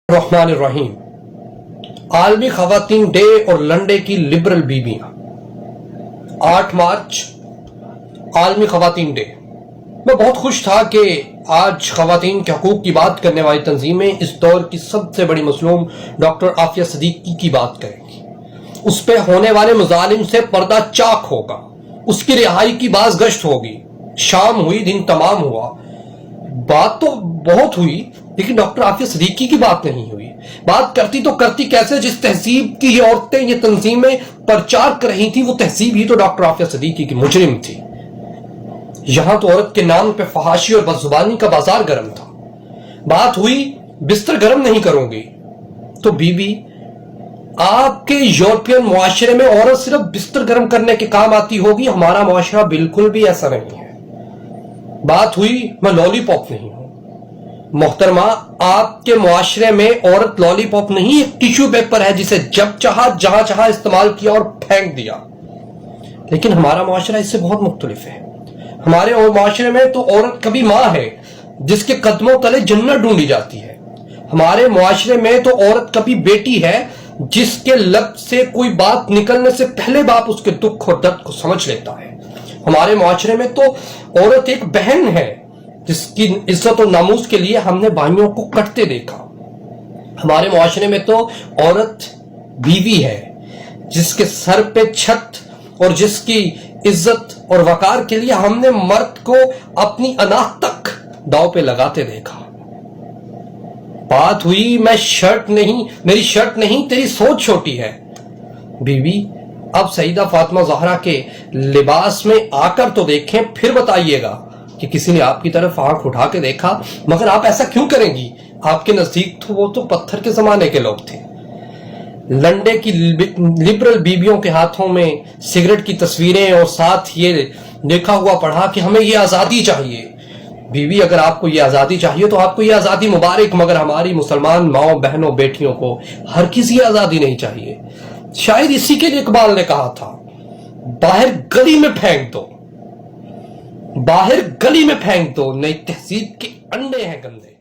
الرحمن الرحیم عالمی خواتین ڈے اور لنڈے کی لبرل بیویاں 8 مارچ عالمی خواتین ڈے۔ میں بہت خوش تھا کہ آج خواتین کے حقوق کی بات کرنے والی تنظیمیں اس دور کی سب سے بڑی مظلوم ڈاکٹر عافیہ صدیقی کی بات کریں گی۔ اس پہ ہونے والے مظالم سے پردہ چاک ہوگا، اس کی رہائی کی باز گشت ہوگی۔ شام ہوئی، دن تمام ہوا، بات تو بہت ہوئی لیکن ڈاکٹر عافیہ صدیقی کی بات نہیں ہوئی۔ بات کرتی تو کرتی کیسے؟ جس تہذیب کی یہ عورتیں، یہ تنظیمیں پرچار کر رہی تھیں، وہ تہذیب ہی تو ڈاکٹر عافیہ صدیقی کی مجرم تھی۔ یہاں تو عورت کے نام پہ فحاشی اور بدزبانی کا بازار گرم تھا۔ بات ہوئی بستر گرم نہیں کروں گی تو بیوی، آپ کے یورپین معاشرے میں عورت صرف بستر گرم کرنے کے کام آتی ہوگی، ہمارا معاشرہ بالکل بھی ایسا نہیں ہے۔ بات ہوئی میں لالی پاپ نہیں ہوں۔ محترمہ، آپ کے معاشرے میں عورت لالی پاپ نہیں، ایک ٹیشو پیپر ہے جسے جب چاہا جہاں چاہا استعمال کیا اور پھینک دیا۔ لیکن ہمارا معاشرہ اس سے بہت مختلف ہے۔ ہمارے معاشرے میں تو عورت کبھی ماں ہے جس کے قدموں تلے جنت ڈھونڈی جاتی ہے۔ ہمارے معاشرے میں تو عورت کبھی بیٹی ہے جس کے لب سے کوئی بات نکلنے سے پہلے باپ اس کے دکھ اور درد کو سمجھ لیتا ہے۔ ہمارے معاشرے میں تو عورت ایک بہن ہے جس کی عزت اور ناموس کے لیے ہم نے بھائیوں کو کٹتے دیکھا۔ ہمارے معاشرے میں تو عورت بیوی ہے جس کے سر پہ چھت اور جس کی عزت اور وقار کے لیے ہم نے مرد کو اپنی انا تک داؤ پہ لگاتے دیکھا۔ بات ہوئی میں شرٹ نہیں، میری شرٹ نہیں، تیری سوچ چھوٹی ہے۔ بیوی، اب سیدہ فاطمہ زہرا کے لباس میں آ کر تو دیکھیں، پھر بتائیے گا کہ کسی نے آپ کی طرف آنکھ اٹھا کے دیکھا۔ مگر آپ ایسا کیوں کریں گی؟ آپ کے نزدیک تو وہ تو پتھر کے زمانے کے لوگ تھے۔ لنڈے کی لبرل بیویوں کے ہاتھوں میں سگریٹ کی تصویریں اور ساتھ یہ لکھا ہوا پڑھا کہ ہمیں یہ آزادی چاہیے۔ بیوی، اگر آپ کو یہ آزادی چاہیے تو آپ کو یہ آزادی مبارک، مگر ہماری مسلمان ماؤں بہنوں بیٹیوں کو ہر کسی آزادی نہیں چاہیے۔ شاید اسی کے لیے اقبال نے کہا تھا، باہر گلی میں پھینک دو، باہر گلی میں پھینک دو، نئی تہذیب کے انڈے ہیں گندے۔